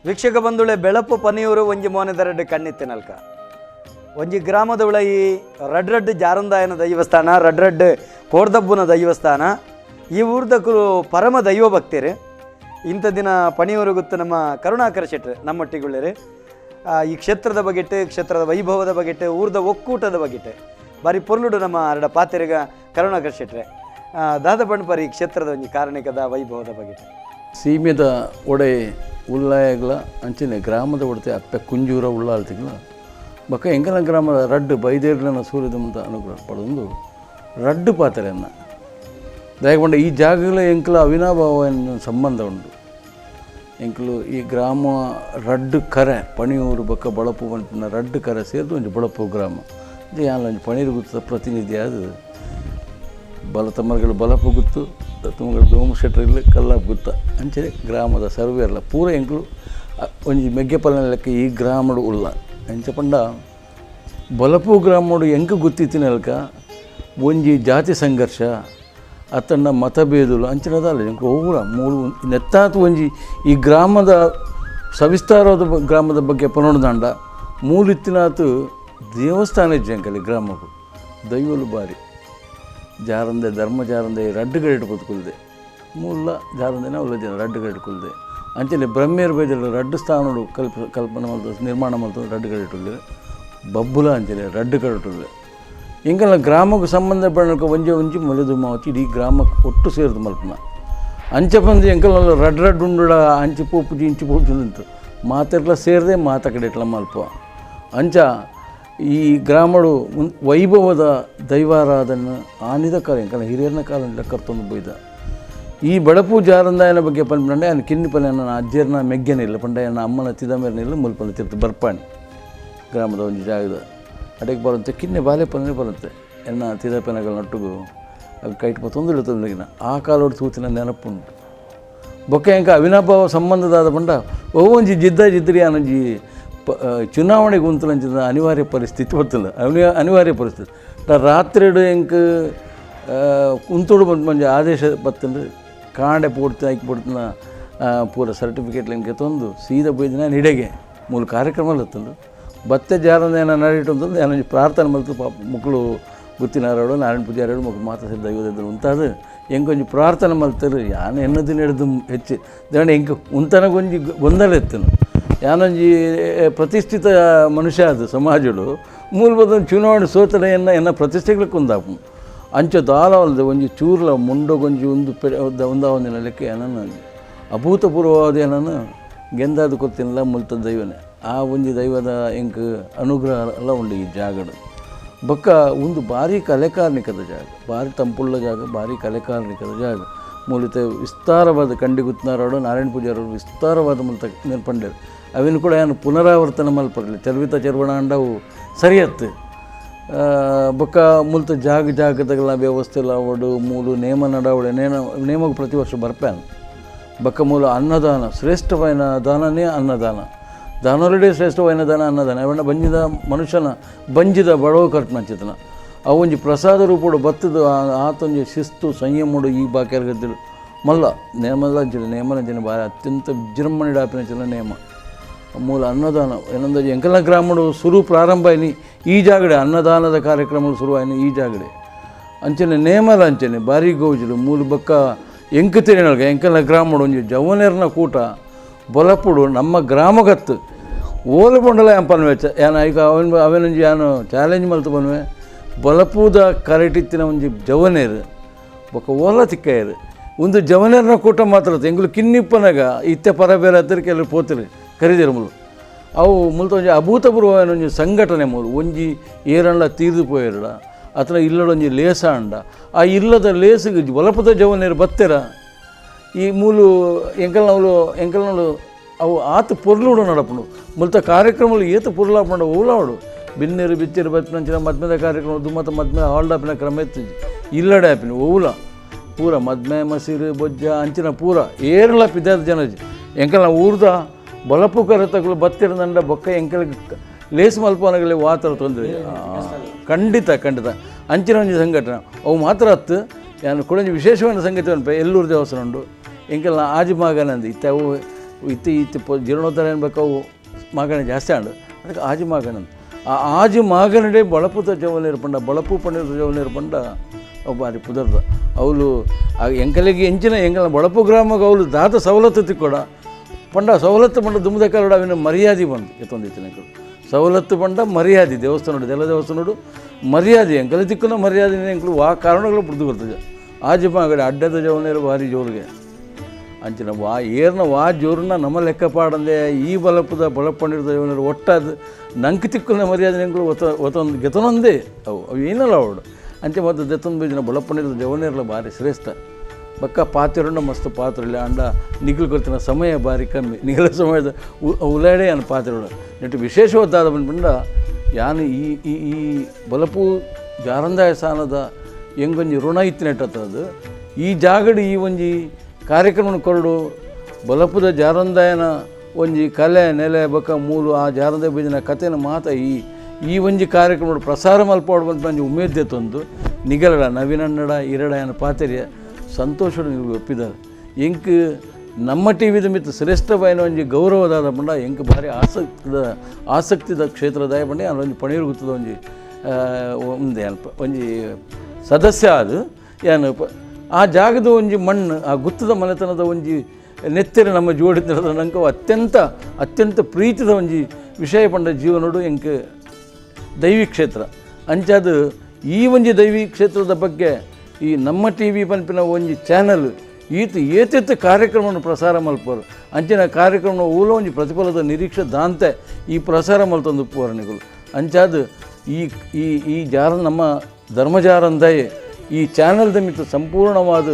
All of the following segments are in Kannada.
ವೀಕ್ಷಕ ಬಂಧುಳೆ ಬೆಳಪು ಪನಿಯೂರು ಒಂಜಿ ಮೋನೆದರಡ್ಡು ಕಣ್ಣಿತ್ತಿನಲ್ಕ ಒಂಜಿ ಗ್ರಾಮದ ಉಳೈ ರಡ್ರಡ್ಡು ಜಾರಂದಾಯನ ದೈವಸ್ಥಾನ ರಡ್ರಡ್ಡು ಕೋಡ್ದಬ್ಬುನ ದೈವಸ್ಥಾನ ಈ ಊರ್ದಕ್ಕೂ ಪರಮ ದೈವ ಭಕ್ತಿರು ಇಂಥ ದಿನ ಪಣಿಯೂರು ಗೊತ್ತು ನಮ್ಮ ಕರುಣಾಕರ ಶೆಟ್ರು ನಮ್ಮೊಟ್ಟಿಗುಳ್ಳರು ಈ ಕ್ಷೇತ್ರದ ಬಗೆಟ್ಟು ಕ್ಷೇತ್ರದ ವೈಭವದ ಬಗೆಟ್ಟು ಊರ್ದ ಒಕ್ಕೂಟದ ಬಗೆಟ್ಟು ಬಾರಿ ಪೊರ್ಲುಡು ನಮ್ಮ ಅರಡ ಪಾತೆರಿಗ ಕರುಣಾಕರ ಶೆಟ್ರೆ ದಾದ ಪಣಪರಿ ಈ ಕ್ಷೇತ್ರದ ಒಂಜಿ ಕಾರಣಿಕದ ವೈಭವದ ಬಗೆಟ್ಟು ಸೀಮೆದ ಒಡೆ ಉಳ್ಳಾಯಗ್ಲ ಅಂಚನೆ ಗ್ರಾಮದ ಒಡತೆ ಅಪ್ಪೆ ಕುಂಜೂರ ಉಳ್ಳಾಳ್ತಿಗ್ಲ ಬಕ್ಕ ಎಂಕನ ಗ್ರಾಮದ ರಡ್ಡು ಬೈದೇರ್ಲನ ಸೂರ್ಯದ ಅನುಗ್ರಹ ಪಡೊಂದು ರಡ್ಡು ಪಾತ್ರೆಯನ್ನ ದಯಗೊಂಡ ಈ ಜಾಗಗಳ ಎಂಕಲ ಅವಿನಾಭಾವ ಸಂಬಂಧ ಉಂಟು ಎಂಕಲು ಈ ಗ್ರಾಮ ರಡ್ಡು ಕರೆ ಪಣಿಯೂರು ಬಕ್ಕ ಬಳಪು ಬಂಟಿನ ರಡ್ಡು ಕರೆ ಸೇರಿದು ಒಂಜಿ ಬಳಪು ಗ್ರಾಮ ಇದು ಯಾನೊಂದು ಪಣೀರು ಗುತ್ತ ಪ್ರತಿನಿಧಿ ಆದ ತಮ್ಮಗಳು ಬಳಪು ಗುತ್ತು ತುಮಗಳು ದೋಮ ಶೆಟ್ರಿಲ್ಲ ಕಲ್ಲಾಪ್ ಗುತ್ತ ಅಂಚೆ ಗ್ರಾಮದ ಸರ್ವೆ ಅಲ್ಲ ಪೂರ ಎಂಕಲು ಒಂಜಿ ಮೆಗ್ಗೆಪಲ್ಲೆ ಲೆಕ್ಕ ಈ ಗ್ರಾಮಡು ಉಲ್ಲ ಎಂಚ ಪಂಡ ಬಲಪು ಗ್ರಾಮಡು ಎಂಕ ಗುತ್ತಿತ್ತಿನಲ್ಕ ಒಂಜಿ ಜಾತಿ ಸಂಘರ್ಷ ಅತ್ತನ್ನ ಮತಭೇದಲು ಅಂಚಿನದಲ್ಲ ಎಂಕ ಹೋಗುಳ ಮೂರು ನೆತ್ತಾತು ಒಂಜಿ ಈ ಗ್ರಾಮದ ಸವಿಸ್ತಾರವಾದ ಗ್ರಾಮದ ಬಗ್ಗೆ ಪನೋಡ್ದಾಂಡ ಮೂಲಿತ್ತಿನಾತು ದೇವಸ್ಥಾನ ಇಜ್ಜಂಕಲಿ ಗ್ರಾಮಕ್ಕೂ ದೈವಲು ಬಾರಿ ಜಾರಂದೆ ಧರ್ಮ ಜಾರಂದೆ ರಡ್ಡುಗಡೆ ಬದುಕುಲ್ದೆ ಮೂಲ ಜಾರಂದೇನ ಅವಲ ಜನ ರಡ್ಡುಗಡೆ ಕುಲ್ದೆ ಅಂಚನೆ ಬ್ರಹ್ಮೇರ್ ಬೈದಲ್ಲಿ ರಡ್ಡು ಸ್ಥಾನಗಳು ಕಲ್ಪನೆ ಮಾಡ್ತಾರೆ ನಿರ್ಮಾಣ ಮಾಡ್ತಾರೆ ರಡ್ಡುಗಡೆ ಇಟ್ಟುಲ್ಲೆ ಬಬ್ಬುಲ ಅಂಚನೆ ರಡ್ಡುಗಡೆ ಇಟ್ಟುಲ್ಲೆ ಎಂಕಲ್ಲ ಗ್ರಾಮಕ್ಕೆ ಸಂಬಂಧ ಪಡಕ ಒಂಜಿ ಮೊಲೆದು ಮಾವತಿ ಇಡೀ ಗ್ರಾಮಕ್ಕೆ ಒಟ್ಟು ಸೇರಿದು ಮಲ್ಪನ ಅಂಚ ಬಂದು ಎಂಕಲ್ಲ ರಡ್ಡು ಉಂಡುಡ ಅಂಚಿ ಪೋಪುಜಿ ಇಂಚಿ ಪೋಪುಜಿ ಉಂಟು ಮಾತೆಲ್ಲ ಸೇರದೆ ಮಾತ ಕಡೆ ಇಟ್ಲ ಮಲ್ಪ ಅಂಚ ಈ ಗ್ರಾಮಡು ವೈಭವದ ದೈವಾರಾಧನೆ ಆನಿದ ಕಾಲ ಎಂಕಲ್ಲ ಹಿರಿಯರನ ಕಾಲ ಕರ್ತೊಂದು ಬೈದ ಈ ಬಡಪು ಜಾರಂದಾಯನ ಬಗ್ಗೆ ಪಂಡ ఆయన ಕಿನ್ನಿ ಪಲ್ಲೆ ನನ್ನ ಅಜ್ಜರ್ನ ಮೆಗ್ಗೆನಿಲ್ಲ ಪಂಡ ನನ್ನ ಅಮ್ಮನ ತಿದಮೇರನಿಲ್ಲ ಮುಲ್ಪನ ತಿರ್ತು ಬರ್ಪಾಣಿ ಗ್ರಾಮದ ಒಂದು ಜಾಗದ ಅಡೆಗೆ ಬರುತ್ತೆ ಕಿನ್ನೆ ಬಾಲೆ ಪಲ್ಲೆ ಬರುತ್ತೆ ಎನ್ನ ತಿದಪೆನಗಳ ನಟ್ಟುಗು ಅದು ಕೈಟ್ ತೊಂದರೆ ತೊಂದರೆಗಿನ ಆ ಕಾಲೋಡು ತೂತಿನ ನೆನಪುಂಟು ಬೊಕ್ಕ ಎಂಕ ಅವಿನಾಭಾವ ಸಂಬಂಧದಾದ ಪಂಡ ಒಂಜಿ ಜಿದ್ದ್ರಿ ಅನ್ನೊಂಜಿ ಚುನಾವಣೆಗೆ ಉಂತಲಂಚಿದ ಅನಿವಾರ್ಯ ಪರಿಸ್ಥಿತಿ ಬರ್ತಲ್ಲ ಅನಿವಾರ್ಯ ಪರಿಸ್ಥಿತಿ ರಾತ್ರಿಡು ಎಂಕ ಉಂತೋಡು ಬಂದು ಮಂಜ ಆದೇಶ ಬತ್ತಂದ್ರೆ ಕಾಂಡೆ ಪೂರ್ತಿ ಹಾಕಿ ಬಿಡ್ತನ ಪೂರ ಸರ್ಟಿಫಿಕೇಟ್ ಎಂಕೆ ತಂದು ಸೀದಾ ಬೈದಿನ ಹಿಡೆಗೆ ಮೂಲ ಕಾರ್ಯಕ್ರಮ ಇತ್ತಂದು ಬತ್ತೆ ಜಾರನೇನ ನಡೀಟು ಅಂತಂದು ನಾನು ಪ್ರಾರ್ಥನೆ ಮಲ್ತು ಪಾಪ ಮಕ್ಕಳು ಗುತ್ತಿನಾರೋಡು ನಾರಾಯಣ ಪೂಜಾರೋಡು ಮಕ್ಕಳು ಮಾತಾಡಿದ ದೈವದಿದ್ರು ಉಂತಾದ ಎಂಕೊಂಜಿ ಪ್ರಾರ್ಥನೆ ಮಲ್ತರು ಯಾನು ಎನ್ನದಿನ ಹಿಡಿದು ಹೆಚ್ಚು ದೇವಣ್ಣ ಎಂಕ ಉಂತನಗೊಂಜಿ ಗೊಂದಲ ಎತ್ತನು ಯಾನೊಂಜಿ ಪ್ರತಿಷ್ಠಿತ ಮನುಷ್ಯ ಅದು ಸಮಾಜಡು ಮೂಲಭೂತ ಚುನಾವಣೆ ಸೋತನೆ ಎನ್ನ ಪ್ರತಿಷ್ಠೆಗಳಿಗೆ ಕುಂದಾಪು ಅಂಚ ದಾಲವಲ್ಲದೆ ಒಂಜಿ ಚೂರ್ಲ ಮುಂಡಗೊಂಜಿ ಒಂದಾವೊಂದಿನ ಲೆಕ್ಕ ಏನನ್ನು ಅಭೂತಪೂರ್ವವಾದ ಏನನ್ನು ಗೆಂದಾದ ಕೊತ್ತಿನಲ್ಲ ಮುಲ್ತ ದೈವನೇ ಆ ಒಂಜಿ ದೈವದ ಎಂಕ ಅನುಗ್ರಹ ಎಲ್ಲ ಉಂಡು ಈ ಜಾಗಡು ಬೊಕ್ಕ ಒಂದು ಭಾರಿ ಕಲೆಕಾರ್ಣಿಕದ ಜಾಗ ಭಾರಿ ತಂಪುಳ್ಳ ಜಾಗ ಭಾರಿ ಕಲೆಕಾರ್ಣಿಕದ ಜಾಗ ಮೂಲತ ವಿಸ್ತಾರವಾದ ಕಂಡಿ ಗುತ್ನಾರೋಡು ನಾರಾಯಣ ಪೂಜಾರೋಡು ವಿಸ್ತಾರವಾದ ಮೂಲತ ನೆನ್ಪಂಡರು ಅವಿನ ಕೂಡ ಏನು ಪುನರಾವರ್ತನೆ ಮಲ್ಪಡಲಿ ಚರ್ವಿತ ಚರ್ವಣಾಂಡವು ಸರಿಯತ್ತು ಬೊಕ್ಕ ಮೂಲತ ಜಾಗದಾಗೆಲ್ಲ ವ್ಯವಸ್ಥೆ ಎಲ್ಲ ಅವಡು ಮೂಲು ನೇಮ ನಡಾವಡೆ ನೇಮಕ್ಕೆ ಪ್ರತಿ ವರ್ಷ ಬರ್ಪ್ಯಾನ ಬೊಕ್ಕ ಮೂಲ ಅನ್ನದಾನ ಶ್ರೇಷ್ಠವಾದ ದಾನನೇ ಅನ್ನದಾನ ದಾನೊರಡೆ ಶ್ರೇಷ್ಠವಾದ ದಾನ ಅನ್ನದಾನ ಅವಣ್ಣ ಬಂಜಿದ ಮನುಷ್ಯನ ಬಂಜಿದ ಬಡವ ಕರ್ಪಣಚಿತನ ಅವೊಂಜಿ ಪ್ರಸಾದ ರೂಪಡು ಬತ್ತದು ಆತೊಂಜಿ ಶಿಸ್ತು ಸಂಯಮಡು ಈ ಬಾಕ್ಯಾರ್ಗದ್ದಿರು ಮಲ್ಲ ನೇಮಲಂಚನೆ ಭಾರಿ ಅತ್ಯಂತ ವಿಜೃಂಭಣೆಡಾಪಿನ ನೇಮ ಮೂಲ ಅನ್ನದಾನ ಏನಂದ ಎಂಕಲ ಗ್ರಾಮಡು ಶುರು ಪ್ರಾರಂಭ ಆಯ್ನಿ ಈ ಜಾಗಡೆ ಅನ್ನದಾನದ ಕಾರ್ಯಕ್ರಮಗಳು ಶುರುವಾಯಿನಿ ಈ ಜಾಗಡೆ ಅಂಚನೆ ನೇಮಲ ಅಂಚನೆ ಭಾರಿ ಗೌಜಲು ಮೂಲ ಬಕ್ಕ ಎಂಕ ತಿರಿನೊಳಗೆ ಎಂಕಲ ಗ್ರಾಮಡು ಒಂಜಿ ಜವನೇರ್ನ ಕೂಟ ಬೊಲಪುಡು ನಮ್ಮ ಗ್ರಾಮಗತ್ತು ಓಲು ಬಂಡಲ ಎಂಪನ್ವೆಚ್ಚ ಯಾನ ಈಗ ಅವೇನೊಂಜಿ ಯಾನು ಚಾಲೆಂಜ್ ಮಲ್ತು ಬನ್ವೆ ಬಲಪೂದ ಕರೆಟಿತ್ತಿನ ಒಂಜಿ ಜವನೇರು ಬೊಕ್ಕ ಓಲ ತಿಕ್ಕಯ್ಯರು ಒಂದು ಜವನೇರ್ನ ಕೂಟ ಮಾತ್ರ ಎಂಗ್ಲು ಕಿನ್ನಿಪ್ಪನಾಗ ಇತ್ತೆ ಪರ ಬೇರೆ ಹತ್ತಿರ ಕೆಲವರು ಪೋತಿರಿ ಕರೀದಿರು ಮುಲು ಅವು ಮುಲ್ತ ಒಂಜಿ ಅಭೂತಪೂರ್ವವಾದ ಒಂಜಿ ಸಂಘಟನೆ ಮೂಲು ಒಂಜಿ ಏರಣ್ಣ ತೀರ್ದು ಪೋಯರಡ ಅಥವಾ ಇಲ್ಲಡೊಂಜಿ ಲೇಸ ಅಂಡ ಆ ಇಲ್ಲದ ಲೇಸಿಗೆ ಬಲಪದ ಜವನೇರು ಬತ್ತೆರ ಈ ಮೂಲು ಎಂಕಲ್ನವಳು ಅವು ಆತ ಪೊರ್ಲುಡು ನಡಪುಂಡು ಮುಲ್ತ ಕಾರ್ಯಕ್ರಮಗಳು ಏತ ಪೊರ್ಲಾಪಂಡ ಓಲಾವಡು ಬಿನ್ನೇರು ಬಿತ್ತಿರು ಬತ್ತಿನ ಮದ್ಮೆದ ಕಾರ್ಯಕ್ರಮ ದುಮ್ಮತ ಮದ್ಮೆ ಹಾಲ್ಡಾಪಿನ ಕ್ರಮ ಎತ್ತು ಇಲ್ಲಡೆ ಆಪಿನ ಓಲ ಪೂರ ಮದ್ಮೆ ಮಸೀರು ಬೊಜ್ಜ ಅಂಚಿನ ಪೂರ ಏರಲ ಪಿದಾದ ಜನ ಎಂಕಲ್ನ ಊರ್ದ ಬಲಪು ಕರತಗಳು ಬತ್ತಿರದಂಡ ಬೊಕ್ಕ ಎಂಕಲಿಗೆ ಲೇಸ್ ಮಲ್ಪನಗಲಿ ವಾತರ ತೊಂದರೆ ಖಂಡಿತ ಅಂಚಿನ ಒಂಜಿ ಸಂಘಟನೆ ಅವು ಮಾತ್ರ ಹತ್ತು ಯಾನು ಕೂಡ ವಿಶೇಷವಾದ ಸಂಗತಿ ಎಲ್ಲೂರು ದೇವಸ್ಥಾನ ಉಂಡು ಎಂಕಲ್ನ ಆಜು ಮಗನಂದು ಇತ್ತ ಅವು ಇತ್ತು ಜೀರ್ಣೋದ್ಧಾರ ಏನು ಬೇಕಾವು ಮಾಗಣೆ ಜಾಸ್ತಿ ಆಂಡು ಅದಕ್ಕೆ ಆಜು ಮಾಗಣ ಆ ಆಜು ಮಾಗಣಡೆ ಬಳಪುದ ಜವನೇರು ಪಂಡ ಬಳಪು ಪಂಡಿತ ಜವನೇರು ಪಂಡ ಬಾರಿ ಪುದರ್ದ ಅವಳು ಎಂಕಲಿಗೆ ಎಂಚಿನ ಎಂಕಲ ಬಳಪು ಗ್ರಾಮಕ್ಕೆ ಅವಳು ದಾತ ಸವಲತ್ತು ತಿಕ್ಕೊಡ ಪಂಡ ಸವಲತ್ತು ಪಂಡ ದುಮ್ಮದ ಕಾಲಡ ಅವಿನ ಮರ್ಯಾದೆ ಬಂದು ಎತ್ತೊಂದಿತ್ತು ನಂಗೆ ಸವಲತ್ತು ಪಂಡ ಮರ್ಯಾದೆ ದೇವಸ್ಥಾನ ಎಲ್ಲ ದೇವಸ್ಥಾನ ಮರ್ಯಾದೆ ಎಂಕಲ ತಿಕ್ಕನ ಮರ್ಯಾದೆ ಎಂಕಲು ಆ ಕಾರಣಗಳು ಬುಡ್ದು ಬರ್ತದೆ ಆಜು ಮಾಗಡೆ ಅಡ್ಡದ ಜವನೇರು ಭಾರಿ ಜೋರಿಗೆ ಅಂಚಿನ ಏರ್ನ ಜೋರನ್ನ ನಮ್ಮ ಲೆಕ್ಕಪಾಡಂದೆ ಈ ಬಲಪದ ಬಳಪಂಡಿರದ ಜವನೇರು ಒಟ್ಟಾದ ನಂಗೆ ತಿಕ್ಕನ ಮರ್ಯಾದೆ ಎಂಕಲು ಒತ್ತೊಂದು ಗೆತನೊಂದೇ ಅವು ಏನಲ್ಲ ಅವಳು ಅಂಚೆ ಮತ್ತು ದೆತ್ತೊಂದು ಬೀಜನ ಬಳಪಂಡಿರದ ಜವನೇರ್ಲ ಭಾರಿ ಶ್ರೇಷ್ಠ ಬಕ್ಕ ಪಾತ್ರೆಂಡ ಮಸ್ತ್ ಪಾತ್ರೆ ಇಲ್ಲ ಅಂಡ ನಿಖಲು ಕೊಡ್ತಿನ ಸಮಯ ಭಾರಿ ಕಮ್ಮಿ ನಿಖಲ ಸಮಯದ ಉಲಾಡೆ ಅನ್ನ ಪಾತ್ರೆಗಳು ನೆಟ್ಟು ವಿಶೇಷವಾದ ಬಂದ್ಬಿಂಡ ಯಾನು ಈ ಬಲಪು ಜಾರಂದಾಯ ಸ್ಥಾನದ ಹೆಂಗೊಂಜಿ ಋಣ ಇತ್ತಿನೆಟ್ಟದು ಈ ಜಾಗಡು ಈ ಒಂಜಿ ಕಾರ್ಯಕ್ರಮ ಕೊರಡು ಬಲಪುದ ಜಾರಂದಾಯನ ಒಂಜಿ ಕಲೆ ನೆಲೆ ಬಕ್ಕ ಮೂಲು ಆ ಜಾರಂದಾಯ ಬೀಜನ ಕಥೆನ ಮಾತ ಈ ಒಂಜಿ ಕಾರ್ಯಕ್ರಮ ಪ್ರಸಾರ ಮಲ್ಪೋಡು ಬಂದು ಮಂಜಿ ಉಮೇದ್ದೆ ತಂದು ನಿಗಲಡ ನವೀನನ್ನಡ ಇರಡ ಏನು ಪಾತೆರಿಯ ಸಂತೋಷಡು ನೀವು ಒಪ್ಪಿದ್ದಾರೆ ಎಂಕ್ ನಮ್ಮ ಟಿ ವಿದ ಮಿತ್ತ ಶ್ರೇಷ್ಠವಾಯಿನ ಒಂಜಿ ಗೌರವದಾದ ಪಂಡ ಎಂಕ್ ಭಾರಿ ಆಸಕ್ತಿದ ಕ್ಷೇತ್ರದಾಯ ಪಂಡ ನಾನು ಒಂಜಿ ಪಣೀರು ಗುತ್ತದ ಒಂಜಿ ಒಂದೇ ಅಲ್ಪ ಒಂಜಿ ಸದಸ್ಯ ಅದು ಏನು ಆ ಜಾಗದ ಒಂಜಿ ಮಣ್ಣು ಆ ಗುತ್ತದ ಮನೆತನದ ಒಂಜಿ ನೆತ್ತೆರೆ ನಮ್ಮ ಜೋಡಿದ ನಂಗೆ ಅತ್ಯಂತ ಪ್ರೀತಿದ ಒಂಜಿ ವಿಷಯ ಪಂಡ ಜೀವನೋಡು ಎಂಕ್ ದೈವಿ ಕ್ಷೇತ್ರ ಅಂಚಾದ ಈ ಒಂಜಿ ದೈವಿ ಕ್ಷೇತ್ರದ ಬಗ್ಗೆ ಈ ನಮ್ಮ ಟಿ ವಿ ಪಂಪಿನ ಒಂಜಿ ಚಾನಲ್ ಏತೆತ್ತು ಕಾರ್ಯಕ್ರಮವನ್ನು ಪ್ರಸಾರ ಮಲ್ಪರು ಅಂಚಿನ ಕಾರ್ಯಕ್ರಮ ಊಲ ಒಂಜಿ ಪ್ರತಿಫಲದ ನಿರೀಕ್ಷೆ ದಾಂತೆ ಈ ಪ್ರಸಾರ ಮಲ್ತೊಂದು ಪೂರ್ಣಿಗಳು ಅಂಚಾದ ಈ ನಮ್ಮ ಧರ್ಮಜಾರಂದಯೇ ಈ ಚಾನಲ್ದ ಮಿತ್ತ ಸಂಪೂರ್ಣವಾದ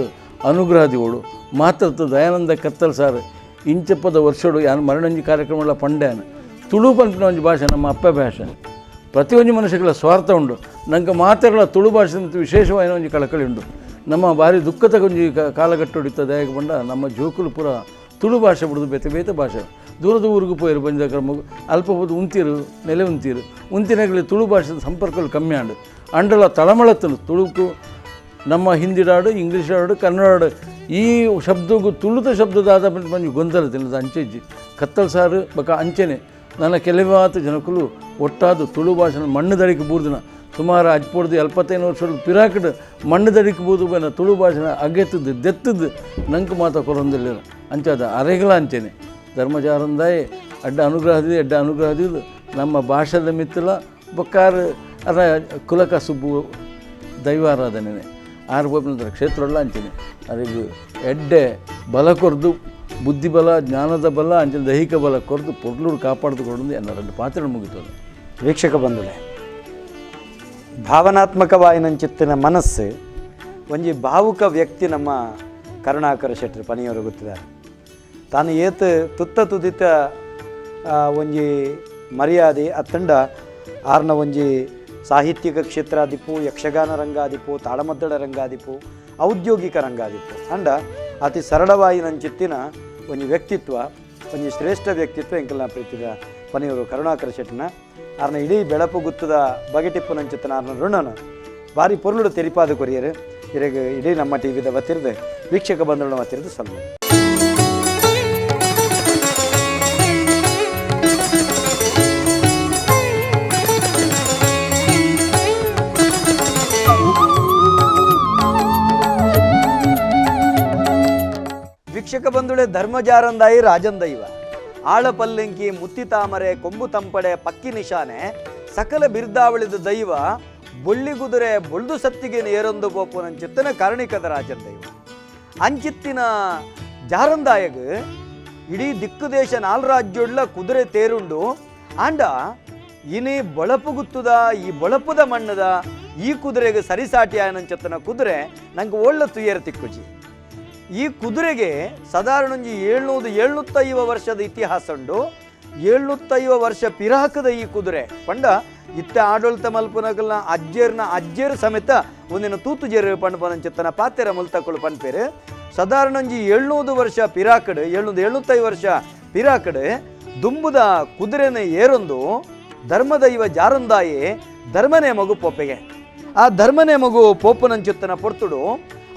ಅನುಗ್ರಹದಿಗಳು ಮಾತೃತ್ವ ದಯಾನಂದ ಕತ್ತಲ್ ಸಾರ್ ಇಂಚಪ್ಪದ ವರ್ಷಡು ಯಾನು ಮರಣಂಜಿ ಕಾರ್ಯಕ್ರಮ ಪಂಡ್ಯಾನ ತುಳು ಪಂಪಿನ ಒಂಜಿ ಭಾಷೆ ನಮ್ಮ ಅಪ್ಪ ಭಾಷೆ ಪ್ರತಿಯೊಂದು ಮನುಷ್ಯಗಳ ಸ್ವಾರ್ಥ ಉಂಟು ನಂಗೆ ಮಾತಾಡಲ ತುಳು ಭಾಷೆ ಮತ್ತು ವಿಶೇಷವಾದ ಒಂಜಿ ಕಳಕಳಿ ಉಂಟು ನಮ್ಮ ಭಾರಿ ದುಃಖದ ಒಂಜಿ ಕಾಲಘಟ್ಟ ಹೊಡಿತದೆ ಹೇಗೆ ಬಂಡ ನಮ್ಮ ಜೋಕುಲು ಪೂರ ತುಳು ಭಾಷೆ ಬಿಡೋದು ಬೇತೆ ಭಾಷೆ ದೂರದ ಊರಿಗೂ ಪೋಯರು ಬಂದ ಕ್ರಮ ಅಲ್ಪ ಹೋದು ಉಂತಿರು ನೆಲೆ ಉಂತಿನಾಗಲಿ ತುಳು ಭಾಷೆದ ಸಂಪರ್ಕಗಳು ಕಮ್ಮಿ ಆಂಡು ಅಂಡಲ ತಳಮಳತ್ತನು ತುಳುಕು ನಮ್ಮ ಹಿಂದಿಡಾಡು ಇಂಗ್ಲೀಷ್ ಆಡು ಕನ್ನಡ ಈ ಶಬ್ದಗೂ ತುಳುದ ಶಬ್ದದಾದ ಬಂದು ಗೊಂದಲ ತಿನ್ನದ ಅಂಚೆಜ್ಜಿ ಕತ್ತಲ್ ಸಾರು ಬಕ ಅಂಚೆನೆ ನನ್ನ ಕೆಲವಾತ ಜನಕುಲು ಒಟ್ಟಾದ ತುಳು ಭಾಷೆ ಮಣ್ಣು ದಡಿಕೆ ಬೂರ್ದಿನ ಸುಮಾರು ಅಜ್ಪೊಡ್ದು 75 ವರ್ಷದ ಪಿರಾಕಡ್ ಮಣ್ಣು ದಡಿಕೆ ಬೂದು ಬನ ತುಳು ಭಾಷೆನ ಅಗೆತ್ತದ್ದು ದೆತ್ತದ್ದು ನಂಗೆ ಮಾತ ಕೊರೊಂದಿಲ್ಲ ಅಂಚಾದ ಅರೆಗಳ ಅಂಚೆನೆ ಧರ್ಮಜಾರಂದಾಯೇ ಎಡ್ಡ ಅನುಗ್ರಹದಿದ್ದು ನಮ್ಮ ಭಾಷೆದ ಮಿತ್ತಲ ಬೊಕ್ಕಾರು ಅದ ಕುಲಕ ಸುಬ್ಬು ದೈವಾರಾಧನೆ ಆರು ಬೋಪಿನ ಕ್ಷೇತ್ರಲ್ಲ ಅಂಚೆನೆ ಅದಕ್ಕೆ ಎಡ್ಡೆ ಬಲ ಕೊರ್ದು ಬುದ್ಧಿ ಬಲ ಜ್ಞಾನದ ಬಲ ಅಂಚನೆ ದೈಹಿಕ ಬಲ ಕೊರ್ದು ಪೊರ್ಲೂರು ಕಾಪಾಡಿದುಕೊಂಡು ಎನ್ನ 2 ಪಾತ್ರೆ ಮುಗಿತದೆ. ವೀಕ್ಷಕ ಬಂಧುಗಳೇ, ಭಾವನಾತ್ಮಕವಾಯಿನಂಚಿತ್ತಿನ ಮನಸ್ಸು ಒಂಜಿ ಭಾವುಕ ವ್ಯಕ್ತಿ ನಮ್ಮ ಕರುಣಾಕರ ಶೆಟ್ಟಿ ಪನಿಯವರು ಗೊತ್ತಿದ್ದಾರೆ. ತಾನು ಏತು ತುದಿತ ಒಂಜಿ ಮರ್ಯಾದೆ ಅತ್ತಂಡ ಆರ್ನ ಒಂಜಿ ಸಾಹಿತ್ಯಿಕ ಕ್ಷೇತ್ರ ಆದಿಪ್ಪು, ಯಕ್ಷಗಾನ ರಂಗ ಆದಿಪ್ಪು, ತಾಳಮದ್ದಳ ರಂಗ ಆದಿಪ್ಪು, ಔದ್ಯೋಗಿಕ ರಂಗ ಆದಿಪ್ಪು ಅಂಡ ಅತಿ ಸರಳವಾಯಿನಂಚಿತ್ತಿನ ಒಂಜಿ ವ್ಯಕ್ತಿತ್ವ, ಒಂಜಿ ಶ್ರೇಷ್ಠ ವ್ಯಕ್ತಿತ್ವ ಎಂಕಲ್ನ ಪ್ರೀತಿದ ಪನಿಯವರು ಕರುಣಾಕರ ಶೆಟ್ಟಿನ ಆರ್ನ ಇಡೀ ಬೆಳಪು ಗುತ್ತದ ಬಗೆಟಿಪ್ಪು ನಂಚಿತ್ತಿನ ಆರ್ನ ಋಣನ ಭಾರಿ ಪೊರ್ಲುಡು ತೆರಿಪಾದ ಕೊರಿಯರು ಇರೆಗೆ ಇಡೀ ನಮ್ಮ ಟಿ ವಿದ ವತ್ತಿರದೆ ವೀಕ್ಷಕ ಬಂಧುಗಳ ವತ್ತಿರದು ಸಲ್ಲು. ವೀಕ್ಷಕ ಬಂಧುಳೆ, ಧರ್ಮಜಾರಂದಾಯಿ ರಾಜಂದೈವ ಆಳಪಲ್ಲಂಕಿ ಮುತ್ತಿ ತಾಮರೆ ಕೊಂಬು ತಂಪಡೆ ಪಕ್ಕಿ ನಿಶಾನೆ ಸಕಲ ಬಿರ್ದಾವಳಿದ ದೈವ ಬೊಳ್ಳಿಗುದುರೆ ಬೊಳ್ದು ಸತ್ತಿಗೆ ನೇರೊಂದು ಪೋಪು ನಂಚಿತ್ತಿನ ಕಾರಣಿಕದ ರಾಜಂದೈವ ಅಂಚಿತ್ತಿನ ಜಾರಂದಾಯಗ ಇಡೀ ದಿಕ್ಕು ದೇಶ 4 ರಾಜ್ಯೊಳ್ಳ ಕುದುರೆ ತೇರುಂಡು ಆಂಡ ಇನಿ ಬಳಪು ಗುತ್ತುದ ಈ ಬಳಪುದ ಮಣ್ಣದ ಈ ಕುದುರೆಗೆ ಸರಿಸಾಟಿ ಆಯನಂಚಿತ್ತಿನ ಕುದುರೆ ನಂಗೆ ಒಳ್ಳೆ ತುಯ್ಯರ ತಿಕ್ಕುಜಿ. ಈ ಕುದುರೆಗೆ ಸಾಧಾರಣ 750 ವರ್ಷದ ಇತಿಹಾಸ ಉಂಡು. 750 ವರ್ಷ ಪಿರಾಕದ ಈ ಕುದುರೆ ಪಂಡ ಇತ್ತ ಆಡಳಿತ ಮಲ್ಪನಗಲ್ನ ಅಜ್ಜೇರು ಸಮೇತ ಒಂದಿನ ತೂತು ಜೇರು ಪಂಡ್ಪನಂಚಿತ್ತನ ಪಾತೆರ ಮುಲ್ತಕ್ಕಳು ಪನ್ಪೇರು ಸಾಧಾರಣ 700 ವರ್ಷ ಪಿರಾಕಡ್ 775 ವರ್ಷ ಪಿರಾಕಡ್ ದುಂಬುದ ಕುದುರೆನ ಏರೊಂದು ಧರ್ಮದೈವ ಜಾರಂದಾಯೇ ಧರ್ಮನೇ ಮಗು ಪೋಪೆಗೆ ಆ ಧರ್ಮನೇ ಮಗು ಪೋಪನಂಚಿತ್ತನ ಪೊರ್ತುಡು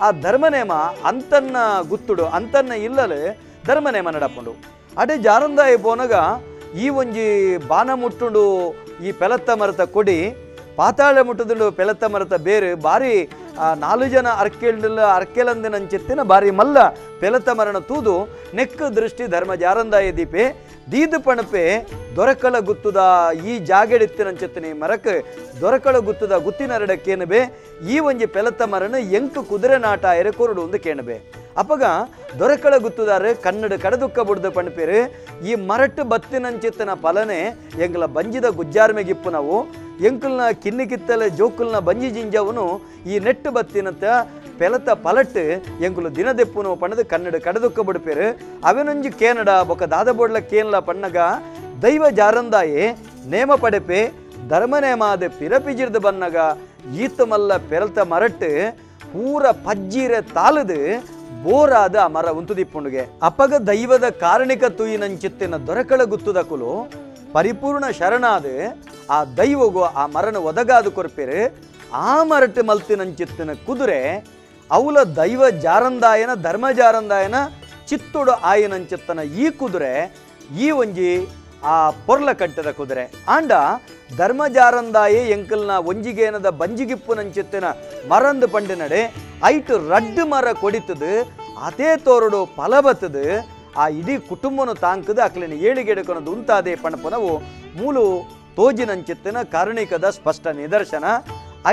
ಆ ಧರ್ಮನೇಮ ಅಂತನ್ನ ಗುತ್ತುಡು ಅಂತನ್ನ ಇಲ್ಲಲು ಧರ್ಮನೇಮ ನಡಪುಂಡು ಅಡೆ ಜಾರಂದಾಯ ಪೋನಗ ಈ ಒಂಜಿ ಬಾನ ಮುಟ್ಟುಂಡು ಈ ಪೆಲತ್ತ ಮರತ ಕೊಡಿ ಪಾತಾಳ ಮುಟ್ಟದುಂಡು ಪೆಲತ್ತ ಮರತ ಬೇರೆ ಬಾರಿ 4 ಜನ ಅರ್ಕೆಲಂದಿನಂಚಿತ್ತಿನ ಬಾರಿ ಮಲ್ಲ ಪೆಲತ್ತ ಮರಣ ತೂದು ನೆಕ್ ದೃಷ್ಟಿ ಧರ್ಮ ಜಾರಂದಾಯ ದೀಪೆ ದೀದು ಪಣಪೆ ದೊರಕಳ ಗುತ್ತುದ ಈ ಜಾಗೆಡಿತ್ತಿನಂಚಿತ್ತಿನ ಮರಕ್ಕೆ ದೊರಕಳ ಗುತ್ತುದ ಗುತ್ತಿನರಡಕ್ಕೇನಬೆ ಈ ಒಂಜಿ ಪೆಲತ್ತ ಮರಣ ಎಂಕು ಕುದುರೆ ನಾಟ ಎರೆಕೊರಡು ಒಂದು ಕೇಣಬೆ ಅಪ್ಪಗ ದೊರಕಳ ಗುತ್ತುದಾರೆ ಕನ್ನಡ ಕಡದುಕ್ಕ ಬುಡ್ದು ಪಣಪೇರು ಈ ಮರಟ್ಟು ಬತ್ತಿನಂಚಿತ್ತಿನ ಫಲನೆ ಎಂಗ್ಲ ಬಂಜಿದ ಗುಜ್ಜಾರ್ಮೆಗಿಪ್ಪು ನಾವು ಎಂಕಲ್ನ ಕಿನ್ನಿ ಕಿತ್ತಲೆ ಜೋಕುಲ್ನ ಬಂಜಿ ಜಿಂಜವನು ಈ ನೆಟ್ಟು ಬತ್ತಿನಂತ ಪೆಲತ ಪಲಟ್ ಎಂಕುಲು ದಿನದೆಪ್ಪುನು ಪಣದು ಕನ್ನಡ ಕಡದುಕ್ಕ ಬಿಡ್ಪೇರು ಅವೆನೊಂಜಿ ಕೇನಡ ಬೊಕ್ಕ ದಾದಬೋಡ್ಲ ಕೇನ್ಲ ಪಣ್ಣಗ ದೈವ ಜಾರಂದಾಯೆ ನೇಮ ಪಡೆಪೆ ಧರ್ಮ ನೇಮಾದ ಪಿರಪಿಜಿರ್ದು ಬನ್ನಗ ಈತ ಮಲ್ಲ ಪೆಲತ ಮರಟ್ಟು ಪೂರ ಪಜ್ಜೀರೆ ತಾಲದು ಬೋರಾದ ಆ ಮರ ಉಂತುದಿಪ್ಪುಂಡುಗೆ ಅಪ್ಪಗ ದೈವದ ಕಾರಣಿಕ ತೂಯಿನಂಚಿತ್ತಿನ ದೊರಕಳ ಗುತ್ತುದಕುಲು ಪರಿಪೂರ್ಣ ಶರಣಾದ ಆ ದೈವಗು ಆ ಮರನ ಒದಗಾದು ಕೊರ್ಪೇರು ಆ ಮರಟ್ಟು ಮಲ್ತಿನಂಚಿತ್ತಿನ ಕುದುರೆ ಅವಲ ದೈವ ಜಾರಂದಾಯನ ಧರ್ಮ ಜಾರಂದಾಯನ ಚಿತ್ತುಡು ಆಯನಂಚಿತ್ತನ ಈ ಕುದುರೆ ಈ ಒಂಜಿ ಆ ಪೊರ್ಲ ಕಟ್ಟದ ಕುದುರೆ ಆಂಡ ಧರ್ಮ ಜಾರಂದಾಯೆ ಎಂಕಲ್ನ ಒಂಜಿಗೇನದ ಬಂಜಿಗಿಪ್ಪುನಂಚಿತ್ತಿನ ಮರಂದು ಪಂಡಿನಡೆ ಐಟು ರಡ್ಡು ಮರ ಕೊಡಿತದು ಅದೇ ತೋರಡು ಫಲ ಬತ್ತದು ಆ ಇಡೀ ಕುಟುಂಬನು ತಾಂಕದು ಅಕ್ಲಿನ ಏಳಿಗೆಡುಕೊನದು ಉಂತಾದೆ ಪಣಪನವು ಮೂಲು ತೋಜಿನಂಚಿತ್ತಿನ ಕಾರಣಿಕದ ಸ್ಪಷ್ಟ ನಿದರ್ಶನ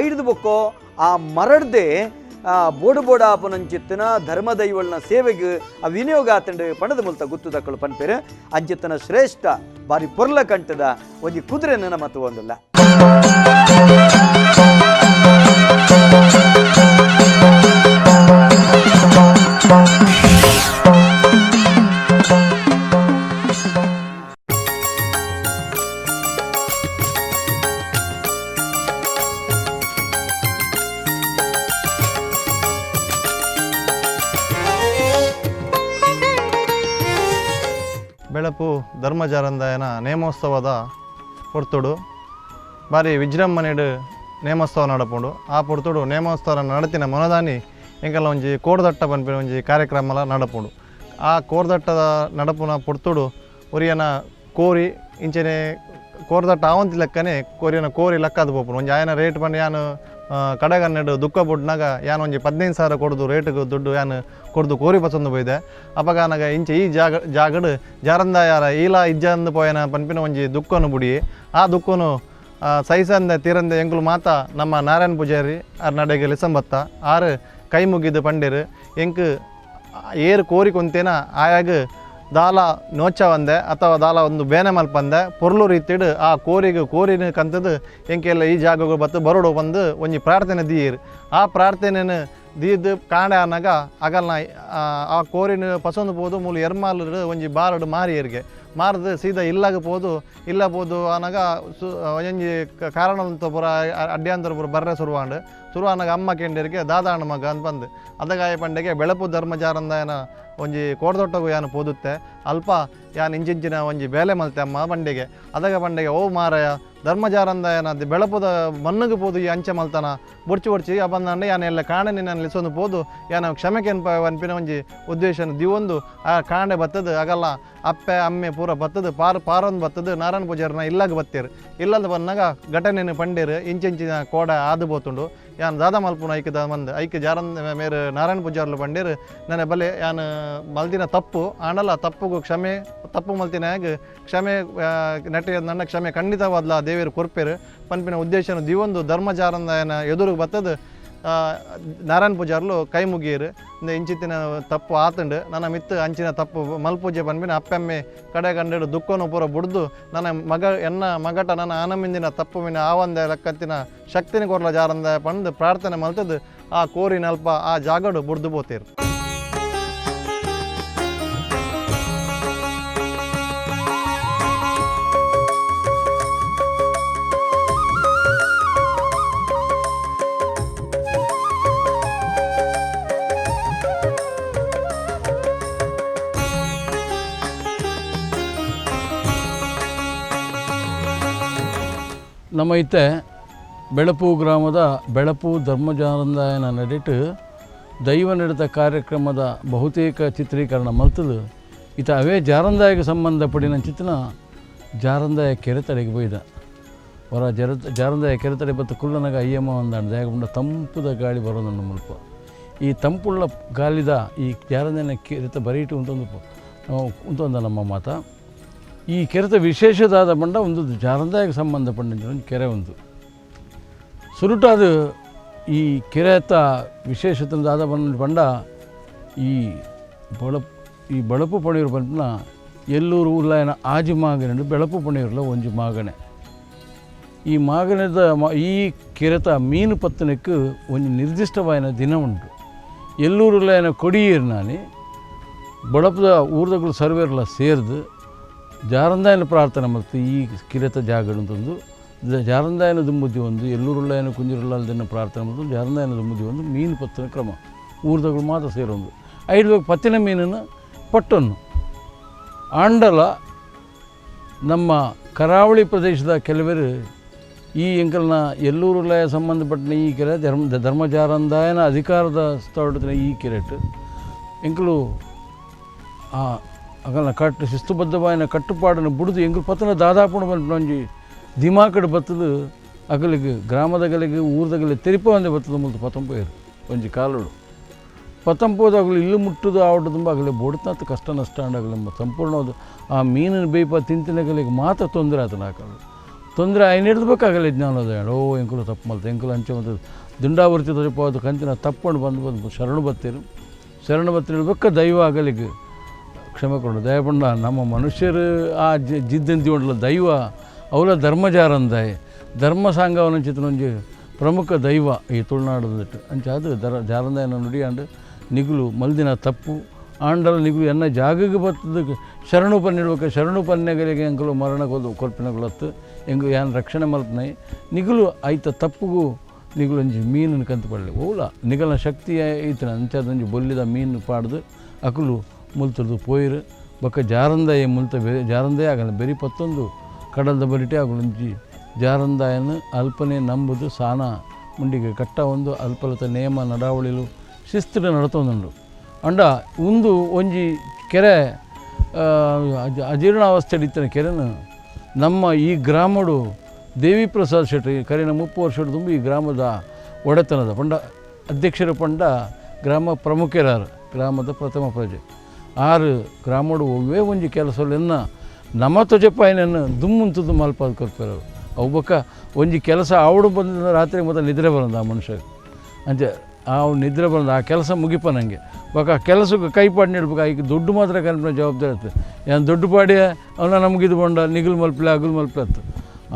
ಐಡ್ದು ಬೊಕ್ಕೋ ಆ ಮರಡ್ದೆ ಬೋಡು ಬೋಡಾಪನಂಚಿತ್ತಿನ ಧರ್ಮ ದೈವಳ್ನ ಸೇವೆಗೆ ಆ ವಿನಿಯೋಗ ಆತಂಡು ಪಣದ ಮೂಲಕ ಗುತ್ತು ದಕ್ಕಳು ಪನ್ಪೇರು ಅಂಚಿತ್ತಿನ ಶ್ರೇಷ್ಠ ಬಾರಿ ಪೊರ್ಲ ಕಂಟದ ಒಂಜಿ ಕುದುರೆ ನನ್ನ ಮತ್ತು ಒಂದಿಲ್ಲ ಬೆಳಪು ಧರ್ಮ ಜಾರಂದಾಯನ ನೇಮೋತ್ಸವದ ಪೊರ್ತುಡು ಬಾರಿ ವಿಜೃಂಭಣೆಡು ನೇಮೋತ್ಸವ ನಡಪುಂಡು ಆ ಪೊರ್ತುಡು ನೇಮೋತ್ಸವ ನಡತಿನ ಮೊನದಾನಿ ಎಂಕಲ್ಲ ಒಂಜಿ ಕೋಡ್ದಟ್ಟ ಪನ್ಪಿನ ಒಂಜಿ ಕಾರ್ಯಕ್ರಮ ನಡಪುಂಡು ಆ ಕೋಡ್ದಟ್ಟದ ನಡಪುನ ಪೊರ್ತುಡು ಒರಿಯನ ಕೋರಿ ಇಂಚನೆ ಕೋರ್ದಟ್ಟ ಆವಂತಿ ಲೆಕ್ಕನೆ ಕೊರಿಯನ ಕೋರಿ ಲೆಕ್ಕದು ಪೋಪುಂಡು ಒಂಜಿ ಆಯನ ರೇಟ್ ಪಂಡು ಯಾನು ಕಡೆಗನ್ನೆಡು ದುಃಖ ಬುಡ್ನಾಗ ಯಾನು ಒಂಜಿ 15,000 ಕೊಡ್ದು ರೇಟ್ಗೆ ದುಡ್ಡು ಯಾನು ಕೊಡ್ದು ಕೋರಿ ಪಸಂದು ಬೈದೆ ಅಪಗಾನಾಗ ಇಂಚೆ ಈ ಜಾಗಡು ಜಾರಂದಾಯಾರ ಈಲ ಇಜ್ಜಂದು ಪೋಯನ ಪನ್ಪಿನ ಒಂಜಿ ದುಃಖನು ಬುಡಿ ಆ ದುಃಖನು ಸೈಸಂದೆ ತೀರಂದೆ ಎಂಕುಲು ಮಾತ ನಮ್ಮ ನಾರಾಯಣ ಪೂಜಾರಿ ಆರ್ ನಡೆಗೆ ಲಿಸಂಬತ್ತ ಆರು ಕೈ ಮುಗಿದು ಪಂಡೇರು ಎಂಕ್ ಏರು ಕೋರಿ ಕೊಂತೇನ ಆಯಾಗ ದಾಲ ನೋಚ ಒಂದೆ ಅಥವಾ ದಾಲ ಒಂದು ಬೇನೆ ಮಲ್ಪಂದೆ ಪೊರ್ಲು ರೀತಿಡು ಆ ಕೋರಿನ ಕಂತದ್ದು ಎಂಕೆಲ್ಲ ಈ ಜಾಗಗಳು ಬತ್ತು ಬರೋಡು ಬಂದು ಒಂಜಿ ಪ್ರಾರ್ಥನೆ ದೀರು ಆ ಪ್ರಾರ್ಥನೆಯನ್ನು ದೀದು ಕಾಣೆ ಅನ್ನಗ ಆಗಲ್ನ ಆ ಕೋರಿನ ಪಸಂದು ಪೋದು ಮೂಲು ಎರ್ಮಾಲು ಒಂಜಿ ಬಾರಡು ಮಾರಿಯರಿಗೆ ಮಾರದು ಸೀದಾ ಇಲ್ಲಾಗ ಪೋದು ಅನ್ನಗ ಒಂಜಿ ಕಾರಣವಂತ ಪುರ ಅಡ್ಯಾಂತರ ಪುರ ಬರ್ರೆ ಸುರುವಾಂಡು ಅಮ್ಮ ಕೆಂಡರಿಗೆ ದಾದಾಣ ಮಗ ಅಂತ ಬಂದು ಅದಗಾಯ ಪಂಡೆಗೆ ಬೆಳಪು ಧರ್ಮ ಜಾರಂದಾಯನ ಒಂಜಿ ಕೋಡ್ದೊಟ್ಟಗು ಯಾನು ಪೋದುತ್ತೆ ಅಲ್ಪ ಯಾನು ಇಂಚಿಂಚಿನ ಒಂಜಿ ಬೇಲೆ ಮಲ್ತೆ ಅಮ್ಮ ಬಂಡೆಗೆ ಅದಗ ಬಂಡೆಗೆ ಓ ಮಾರಾಯ ಧರ್ಮ ಜಾರಂದಾಯನ ಬೆಳಪುದ ಮಣ್ಣಗೆ ಪೋದು ಈ ಅಂಚೆ ಮಲ್ತಾನ ಬುಡ್ಚಿ ಬಂದಂಡೆ ಯಾನು ಎಲ್ಲ ಕಾಣೆ ನಾನು ಲಿಸೊಂದು ಪೋದು ಯಾನು ಕ್ಷಮೆಗೆ ಅನ್ಪಿನ ಒಂಜಿ ಉದ್ದೇಶನ ದಿವೊಂದು ಆ ಕಾಂಡೆ ಬತ್ತದು ಆಗಲ್ಲ ಅಪ್ಪೆ ಅಮ್ಮೆ ಪೂರ ಬತ್ತದು ಪಾರೊಂದು ಬತ್ತದು ನಾರಾಯಣ ಪೂಜಾರನ ಇಲ್ಲಾಗ ಬತ್ತೇರು ಇಲ್ಲದ ಬಂದಾಗ ಘಟನೆಯನ್ನು ಪಂಡೇರು ಇಂಚಿನ ಕೋಡ ಆದು ಬೋತುಂಡು ಯಾನು ದಾದ ಮಲ್ಪುನ ಐಕ್ಯದ ಮಂದು ಐಕ್ಯ ಜಾರಂದ ಮೇರೆ ನಾರಾಯಣ ಪೂಜಾರ್ಲು ಪಂಡೇರು ನನ್ನ ಬಲೆ ಯಾನು ಮಲ್ದಿನ ತಪ್ಪು ಆಣಲ್ಲ ತಪ್ಪುಗೂ ತಪ್ಪು ಮಲ್ತಿನಾಗ ಕ್ಷಮೆ ನಟಿ ನನ್ನ ಕ್ಷಮೆ ಖಂಡಿತವಾದ್ಲ ದೇವರು ಕೊರ್ಪೇರು ಪನ್ಪಿನ ಉದ್ದೇಶನ ದಿವೊಂದು ಧರ್ಮ ಜಾರಂದಾಯನ ಎದುರು ಬತ್ತದು ನಾರಾಯಣ ಪೂಜಾರ್ಲು ಕೈ ಮುಗಿಯರು ಇಂಚಿತ್ತಿನ ತಪ್ಪು ಆತಂಡು ನನ್ನ ಮಿತ್ತು ಅಂಚಿನ ತಪ್ಪು ಮಲ್ಪೂಜೆ ಪನ್ಪಿನ ಅಪ್ಪೆಮ್ಮೆ ಕಡೆ ಕಂಡು ದುಃಖನು ಪೂರ ಬುಡ್ದು ನನ್ನ ಮಗಟ ನನ್ನ ಆನಮಿಂದಿನ ತಪ್ಪು ಮಿನ ಆವಂದ ಲೆಕ್ಕತ್ತಿನ ಶಕ್ತಿನ ಕೊರ್ಲ ಜಾರಂದ ಪಂದು ಪ್ರಾರ್ಥನೆ ಮಲ್ತದ್ದು ಆ ಕೋರಿನಲ್ಪ ಆ ಜಾಗಡು ಬುಡ್ದು ಬೋತೇರು ನಮ್ಮ ಇತ್ತೆ ಬೆಳಪು ಗ್ರಾಮದ ಬೆಳಪು ಧರ್ಮಜಾರಂದಾಯನ ನಡೆಟ್ಟು ದೈವ ನಡೆದ ಕಾರ್ಯಕ್ರಮದ ಬಹುತೇಕ ಚಿತ್ರೀಕರಣ ಮಲ್ತದು ಇತ ಅವೇ ಜಾರಂದಾಯಕ್ಕೆ ಸಂಬಂಧಪಡಿನ ಚಿತ್ತನ ಜಾರಂದಾಯ ಕೆರೆ ತಡೆಗೆ ಬೈದ ಹೊರ ಜಾರಂದಾಯ ಕೆರೆ ತಡೆ ಬತ್ತ ಕುಳ್ಳನಾಗ ಅಯ್ಯಮ್ಮ ಒಂದಾಂಡ ಜಾಗಪಂಡ ತಂಪುದ ಗಾಳಿ ಬರೋದನ್ನು ಮುಲ್ಪ ಈ ತಂಪುಳ್ಳ ಗಾಳಿದ ಈ ಜಾರಂದಾಯನ ಕೆರೆತ ಬರೀಟು ಉಂಟೊಂದ ನಮ್ಮ ಮಾತ ಈ ಕೆರೆತ ವಿಶೇಷದಾದ ಬಂಡ ಒಂದು ಜಾರಂದಾಯಕ್ಕೆ ಸಂಬಂಧಪಟ್ಟ ಒಂದು ಕೆರೆ ಒಂದು ಸುರುಟಾದ ಈ ಕೆರೆತ ವಿಶೇಷತನದಾದ ಬಂಡ ಈ ಬಳಪು ಪಣಿಯೂರು ಬಂಪನ ಎಲ್ಲೂರು ಉಲ್ಲಾಯನ ಆಜಿ ಮಾಗನೆ ಬೆಳಪು ಪಣಿಯೂರ್ಲ ಒಂಜಿ ಮಾಗಣೆ ಈ ಮಾಗಣದ ಈ ಕೆರೆತ ಮೀನು ಪತ್ತನಕ್ಕೆ ಒಂದು ನಿರ್ದಿಷ್ಟವಾದ ದಿನ ಉಂಟು ಎಲ್ಲೂರು ಉಲ್ಲಾಯನ ಕೊಡಿಯೇರ್ನಾನಿ ಬಳಪದ ಊರ್ದಗಳು ಸರ್ವೇರ್ಲ ಸೇರ್ದು ಜಾರಂದಾಯನ ಪ್ರಾರ್ಥನೆ ಮತ್ತು ಈ ಕಿರೆತ ಜಾಗಡಂತಂದು ಜಾರಂದಾಯನ ದುಂಬುದ್ದಿ ಒಂದು ಎಲ್ಲೂರುಳ್ಳಾಯನ ಕುಂಜಿರುಳ್ಳಲ್ದನ್ನ ಪ್ರಾರ್ಥನೆ ಮತ್ತು ಜಾರಂದಾಯನ ದುಂಬುದ್ದಿ ಒಂದು ಮೀನು ಪತ್ತನ ಕ್ರಮ ಊರ್ದಗಳು ಮಾತ್ರ ಸೇರೊಂದು ಐದು ಪತ್ತಿನ ಮೀನನ್ನು ಪಟ್ಟನ್ನು ಆಂಡಲ ನಮ್ಮ ಕರಾವಳಿ ಪ್ರದೇಶದ ಕೆಲವರು ಈ ಎಂಕಲ್ನ ಎಲ್ಲೂರುಳ್ಳಾಯ ಸಂಬಂಧಪಟ್ಟ ಈ ಕೆರೆ ಧರ್ಮ ಜಾರಂದಾಯನ ಅಧಿಕಾರದ ಸ್ಥಳದ ಈ ಕೆರೆಟ್ ಎಂಕಲು ಅಗಲ ಶಿಸ್ತುಬದ್ಧವಾದ ಕಟ್ಟುಪಾಡನ್ನು ಬಿಡುದು ಎಂಕಲು ಪತ್ತನ ದಾದಾಪುಣ ಬಂದು ದಿಮಾಕಡೆ ಬತ್ತದು ಅಗಲಿಗೆ ಗ್ರಾಮದಗಲಿಗೆ ಊರ್ದಗಲಿ ತೆರಿಪ ಒಂದೇ ಬತ್ತದ ಮುಲ್ತು ಪತಂಪೇರು ಒಂಜಿ ಕಾಲುಡು ಪತಂಪೋದಾಗಲಿ ಇಲ್ಲು ಮುಟ್ಟುದು ಆವಡು ತುಂಬ ಆಗಲಿ ಬೊಡ್ತಂತ ಕಷ್ಟ ನಷ್ಟ ಅಂಡಾಗಲಿ ಸಂಪೂರ್ಣವಾದ ಆ ಮೀನಿನ ಬೇಯ್ಪ ತಿಂತಿನಗಲಿಗೆ ಮಾತ್ರ ತೊಂದರೆ ಆತನ ಹಾಕಲು ತೊಂದರೆ ಐನು ಹಿಡಿದ್ಬೇಕಾಗಲ್ಲ ಜ್ಞಾನದ ಓ ಎಂಕುಲು ತಪ್ಪು ಮಲ್ತು ಎಂಕುಲು ಅಂಚೆ ಮತ್ತು ದುಂಡಾವರ್ತಿ ತೋರಿಪೋದು ಕಂತಿನ ತಪ್ಪು ಬಂದು ಶರಣು ಬತ್ತೀರು ಇಡ್ಬೇಕ ದೈವ ಆಗಲಿಗೆ ಕ್ಷಮೆ ಕೊಡು ದಯಪಂಡ ನಮ್ಮ ಮನುಷ್ಯರು ಆ ಜಿದ್ದಂತಿ ಉಂಟಲ್ಲ ದೈವ ಅವಲ ಧರ್ಮಜಾರಂದಾಯ ಧರ್ಮ ಸಾಂಗವನ ಚಿತ್ರನೊಂಜಿ ಪ್ರಮುಖ ದೈವ ಈ ತುಳುನಾಡದಿಟ್ಟು ಅಂಚೆ ಅದು ಜಾರಂದಾಯನ ನುಡಿಯಾಂಡು ನಿಗುಲು ಮಲ್ದಿನ ತಪ್ಪು ಆಂಡಲ ನಿಗುಲು ಎನ್ನ ಜಾಗಕ್ಕೆ ಬರ್ತದ ಶರಣು ಪನ್ನಿಡ್ಬೇಕು ಶರಣು ಪನ್ನೆಗಳಿಗೆ ಎಂಕಲು ಮರಣ ಕೊಲ್ಪಿನಗಳತ್ತು ಎಂಗು ಯಾನ್ ರಕ್ಷಣೆ ಮಲ್ಪನೈ ನಿಗುಲು ಐತ ತಪ್ಪುಗೂ ನಿಗುಲು ಒಂಜಿ ಮೀನನ್ನು ಕಂತು ಪಡಲಿ ಓಲ ನಿಗಲ ಶಕ್ತಿ ಐತನ ಅಂಚದೊಂಜಿ ಬೊಲ್ಲಿದ ಮೀನು ಪಾಡ್ದು ಅಕುಲು ಮುಲ್ತದ್ದು ಪೋಯಿರು ಬೊಕ್ಕ ಜಾರಂದಾಯ ಮುಲ್ತ ಜಾರಂದಾಯ ಆಗಲ್ಲ ಬೆರಿ ಪತ್ತೊಂದು ಕಡಲ್ದ ಬರಿಟೆ ಅಗಳೊಂಜಿ ಜಾರಂದಾಯನ ಅಲ್ಪನೆ ನಂಬುದು ಸಾನ ಮುಂಡಿಗೆ ಕಟ್ಟ ಒಂದು ಅಲ್ಪಲತ ನೇಮ ನಡಾವಳಿಲು ಶಿಸ್ತು ನಡತೊಂದುಂಡು ಅಂಡ ಒಂದು ಒಂಜಿ ಕೆರೆ ಅಜೀರ್ಣಾವಸ್ಥೆ ಇತ್ತಿನ ಕೆರೆನು ನಮ್ಮ ಈ ಗ್ರಾಮಡು ದೇವಿ ಪ್ರಸಾದ್ ಶೆಟ್ಟಿ ಕರಿನ 30 ವರ್ಷದ ತುಂಬ ಈ ಗ್ರಾಮದ ಒಡೆತನದ ಪಂಡ ಅಧ್ಯಕ್ಷರ ಪಂಡ ಗ್ರಾಮ ಪ್ರಮುಖರಾರು ಗ್ರಾಮದ ಪ್ರಥಮ ಪ್ರಜೆ 6 ಗ್ರಾಮಡು ಒವ್ವೇ ಒಂಜಿ ಕೆಲಸಲೆನ್ನ ನಮ್ಮ ತೊಜಪಾಯಿನನ್ನು ದುಮ್ಮುಂತದ್ದು ಮಲ್ಪಾದ ಕೊರ್ಪೇರು ಅವು ಬೊಕ್ಕ ಒಂಜಿ ಕೆಲಸ ಅವಡು ಬಂದ ರಾತ್ರಿ ಮತ್ತು ನಿದ್ರೆ ಬರೋದು ಆ ಮನುಷ್ಯಗೆ ಅಂಚೆ ಆ ನಿದ್ರೆ ಬರೋದು ಆ ಕೆಲಸ ಮುಗಿಪ ನನಗೆ ಬೊಕ್ಕ ಆ ಕೆಲಸಕ್ಕೆ ಕೈಪಾಡು ನೀಡ್ಬೇಕು ಈಗ ದುಡ್ಡು ಮಾತ್ರ ಕಲ್ಪನೆ ಜವಾಬ್ದಾರಿ ಇರ್ತದೆ ಏನು ದುಡ್ಡು ಪಾಡಿ ಅವನ ನಮಗಿದು ಬಂಡ ನಿಗುಲು ಮಲ್ಪಲೆ ಅಗುಲು ಮಲ್ಪಲೆ ಅತ್ತು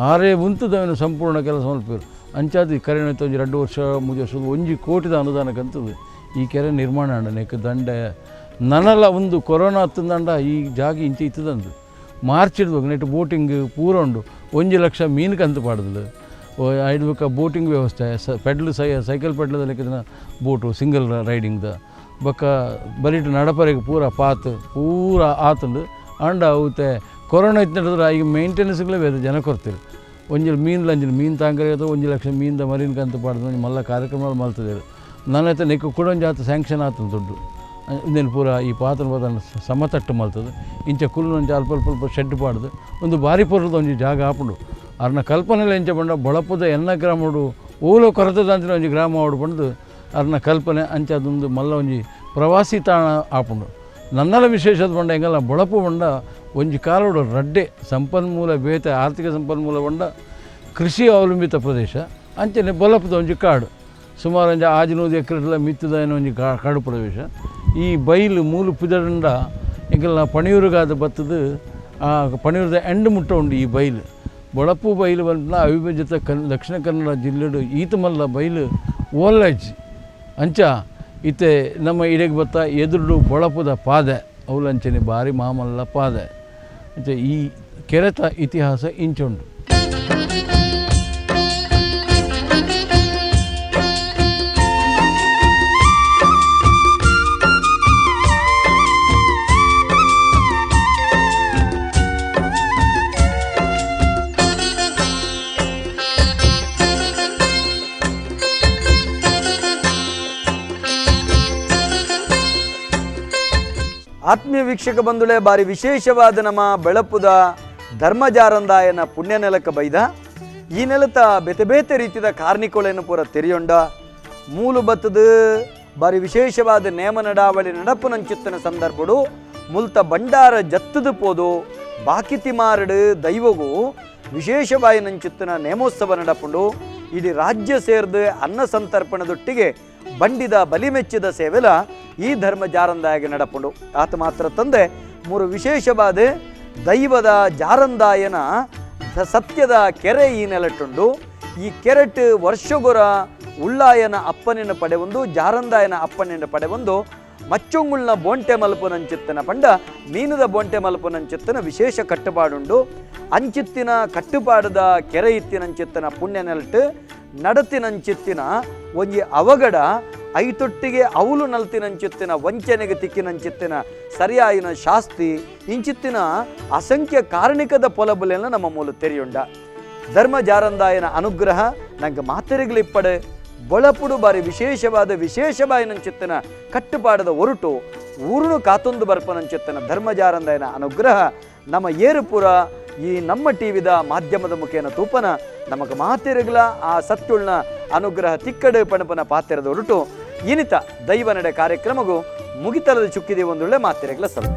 ಆರೇ ಉಂತದವನು ಸಂಪೂರ್ಣ ಕೆಲಸ ಮಲ್ಪೇರು ಅಂಚಾದ ಕರೆನ ಒಂಜಿ 2 ವರ್ಷ 3 ವರ್ಷದ 1 ಕೋಟಿದ ಅನುದಾನಕ್ಕಂತದ್ದು ಈ ಕೆರೆ ನಿರ್ಮಾಣ ಅಂಡ ನೆಕ್ ದಂಡೆ ನನಲ ಒಂದು ಕೊರೋನಾ ಹತ್ತಂದಂಡ ಈ ಜಾಗ ಇಂಚೆ ಇತ್ತದಂದು ಮಾರ್ಚ್ ಇಡ್ಬೇಕು ನೆಟ್ಟು ಬೋಟಿಂಗ್ ಪೂರ ಉಂಡು 1 ಲಕ್ಷ ಮೀನು ಕಂತು ಪಾಡ್ದು ಇಡ್ಬೇಕ ಬೋಟಿಂಗ್ ವ್ಯವಸ್ಥೆ ಪೆಡ್ಲು ಸೈಕಲ್ ಪೆಡ್ಲದ ಲೆಕ್ಕದಿನ ಬೋಟು ಸಿಂಗಲ್ ರೈಡಿಂಗ್ದ ಬೊಕ್ಕ ಬರೀಟು ನಡಪರೆಗೆ ಪೂರ ಪಾತ್ ಪೂರ ಆತುಂಡು ಅಂಡ ಅವತ್ತೆ ಕೊರೋನಾ ಇತ್ತು ನಡೆದ್ರೆ ಈಗ ಮೇಂಟೆನೆನ್ಸ್ಗಳೇ ಬೇರೆ ಜನ ಕೊಡ್ತೀರಿ ಒಂಜಿ ಮೀನು ತಾಂಕರೆ 1 ಲಕ್ಷ ಮೀನ್ದ ಮರೀನ್ ಕಂತು ಪಾಡ್ದು ಮಲ್ಲ ಕಾರ್ಯಕ್ರಮಗಳು ಮಲ್ತದೇರು ನನ್ನ ಹತ್ರ ನೆಕ್ಕು ಕೂಡ ಒಂದು ಜಾತ ಸ್ಯಾಂಕ್ಷನ್ ಆತನ ದುಡ್ಡು ಇಂದೇನು ಪೂರ ಈ ಪಾತ್ರ ಸಮತಟ್ಟು ಮಲ್ತದೆ ಇಂಚ ಕುಲ್ಲೊಂಜಿ ಅಲ್ಪ ಶೆಡ್ ಪಾಡ್ದು ಒಂದು ಬಾರಿ ಪೂರದ ಒಂಜಿ ಜಾಗ ಆಪುಂಡು ಅರ್ನ ಕಲ್ಪನೆಲ್ಲ ಎಂಚ ಬಂಡ ಬಳಪದ ಎನ್ನ ಗ್ರಾಮಡು ಓಲೋ ಕೊರತದ ಅಂತಿನ ಒಂಜಿ ಗ್ರಾಮ ಆಡು ಬಂದು ಅರ್ನ ಕಲ್ಪನೆ ಅಂಚ ಅದೊಂದು ಮಲ್ಲ ಒಂಜಿ ಪ್ರವಾಸಿ ತಾಣ ಆಪುಂಡು ನನ್ನೆಲ್ಲ ವಿಶೇಷದ ಬಂಡ ಹೆಂಗಲ್ಲ ಬಳಪು ಬಂಡ ಒಂಜಿ ಕಾಲೋಡು ರಡ್ಡೆ ಸಂಪನ್ಮೂಲ ಬೇತೆ ಆರ್ಥಿಕ ಸಂಪನ್ಮೂಲ ಬಂಡ ಕೃಷಿ ಅವಲಂಬಿತ ಪ್ರದೇಶ ಅಂಚನೆ ಬಳಪದ ಒಂಜಿ ಕಾಡು ಸುಮಾರು ಒಂಜಿ 600 ಎಕರೆ ಮಿತ್ತದ ಏನೋ ಒಂಜಿ ಕಾಡು ಪ್ರದೇಶ ಈ ಬೈಲು ಮೂಲು ಪಿದರಿಂದ ಎಂಕಲ್ನ ಪಣಿಯೂರುಗಾದ ಬತ್ತದು ಆ ಪಣಿಯೂರದ ಎಂಡ್ ಮುಟ್ಟ ಉಂಡು ಈ ಬೈಲು ಬಳಪು ಬೈಲು ಬಂದ ಅವಿಭಜಿತ ದಕ್ಷಿಣ ಕನ್ನಡ ಜಿಲ್ಲೆಡು ಈತ ಮಲ್ಲ ಬೈಲು ಓಲಜ್ಜಿ ಅಂಚ ಇತ್ತೆ ನಮ್ಮ ಇಡೆಗೆ ಬತ್ತ ಎದುರು ಬಳಪುದ ಪಾದೆ ಅವಲಂಚನೆ ಭಾರಿ ಮಾಮಲ್ಲ ಪಾದೆ ಅಂಚ ಈ ಕೆರೆತ ಇತಿಹಾಸ ಇಂಚುಂಡು ಆತ್ಮೀಯ ಆತ್ಮೀಯ ವೀಕ್ಷಕ ಬಂಧುಳೆ, ಬಾರಿ ವಿಶೇಷವಾದ ನಮ್ಮ ಬೆಳಪುದ ಧರ್ಮಜಾರಂದಾಯನ ಪುಣ್ಯ ನೆಲಕ್ಕೆ ಬೈದ ಈ ನೆಲತ ಬೇತೆ ಬೇತೆ ರೀತಿಯ ಕಾರ್ನಿಕೋಳನ್ನು ಪೂರ ತೆರೆಯೊಂಡ ಮೂಲು ಬತ್ತದ ಬಾರಿ ವಿಶೇಷವಾದ ನೇಮ ನಡಾವಳಿ ನಡಪು ನಂಚುತ್ತಿನ ಸಂದರ್ಭಡು ಮುಲ್ತ ಭಂಡಾರ ಜತ್ತದ ಪೋದು ಬಾಕಿತಿ ಮಾರಡು ದೈವಗೂ ವಿಶೇಷವಾಗಿ ನಂಚುತ್ತಿನ ನೇಮೋತ್ಸವ ನಡಪುಂಡು ಇಡೀ ರಾಜ್ಯ ಸೇರಿದ ಅನ್ನ ಸಂತರ್ಪಣದೊಟ್ಟಿಗೆ ಬಂಡಿದ ಬಲಿಮೆಚ್ಚಿದ ಸೇವೆಲ ಈ ಧರ್ಮ ಜಾರಂದಾಯಗೆ ನಡಪುಂಡು. ಆತ ಮಾತ್ರ ತಂದೆ ಮೂರು ವಿಶೇಷವಾದ ದೈವದ ಜಾರಂದಾಯನ ಸತ್ಯದ ಕೆರೆ ಈ ನೆಲಟ್ಟುಂಡು. ಈ ಕೆರೆಟ್ ವರ್ಷಗೊರ ಉಳ್ಳಾಯನ ಅಪ್ಪನಿನ ಪಡೆ ಒಂದು ಜಾರಂದಾಯನ ಅಪ್ಪನಿನ ಪಡೆ ಒಂದು ಮಚ್ಚೊಂಗುಳ್ನ ಬೋಂಟೆ ಮಲ್ಪುನಂಚಿತ್ತನ ಪಂಡ ಮೀನದ ಬೋಂಟೆ ಮಲ್ಪುನಂಚಿತ್ತನ ವಿಶೇಷ ಕಟ್ಟುಪಾಡುಂಡು. ಅಂಚಿತ್ತಿನ ಕಟ್ಟುಪಾಡದ ಕೆರೆ ಇತ್ತಿನಂಚಿತ್ತನ ಪುಣ್ಯ ನೆಲಟ್ಟು ನಡತಿನಂಚಿತ್ತಿನ ಒಂಜಿ ಅವಗಡ ಐತೊಟ್ಟಿಗೆ ಅವಲು ನಲ್ತಿನಂಚಿತ್ತಿನ ವಂಚನೆಗೆ ತಿಕ್ಕಿನಂಚಿತ್ತಿನ ಸರಿಯಾಯಿನ ಶಾಸ್ತಿ ಇಂಚಿತ್ತಿನ ಅಸಂಖ್ಯ ಕಾರಣಿಕದ ಪೊಲಬುಲೆಲ್ಲ ನಮ್ಮ ಮೂಲ ತೆರೆಯುಂಡ. ಧರ್ಮ ಜಾರಂದಾಯನ ಅನುಗ್ರಹ ನಂಗೆ ಮಾತೆರೆಗಳಿಪ್ಪಡೆ ಬೊಳಪುಡು ಬಾರಿ ವಿಶೇಷವಾಯಿನಂಚಿತ್ತಿನ ಕಟ್ಟುಪಾಡದ ಹೊರಟು ಊರುನು ಕಾತೊಂದು ಬರ್ಪನಂಚಿತ್ತಿನ ಧರ್ಮ ಜಾರಂದಾಯನ ಅನುಗ್ರಹ ನಮ್ಮ ಏರುಪುರ ಈ ನಮ್ಮ ಟಿವಿದ ಮಾಧ್ಯಮದ ಮುಖೇನ ತೂಪನ ನಮಗೆ ಮಾತೆರೆಗಳ ಆ ಸತ್ಯುಳ್ನ ಅನುಗ್ರಹ ತಿಕ್ಕಡೆ ಪಣಪನ ಪಾತ್ರದ ಹೊರಟು ಇನಿತ ದೈವ ನಡೆ ಕಾರ್ಯಕ್ರಮಗೂ ಮುಗಿತಲದ ಚುಕ್ಕಿದೆ ಒಂದೊಳ್ಳೆ ಮಾತೆರೆಗಳ ಸಭೆ.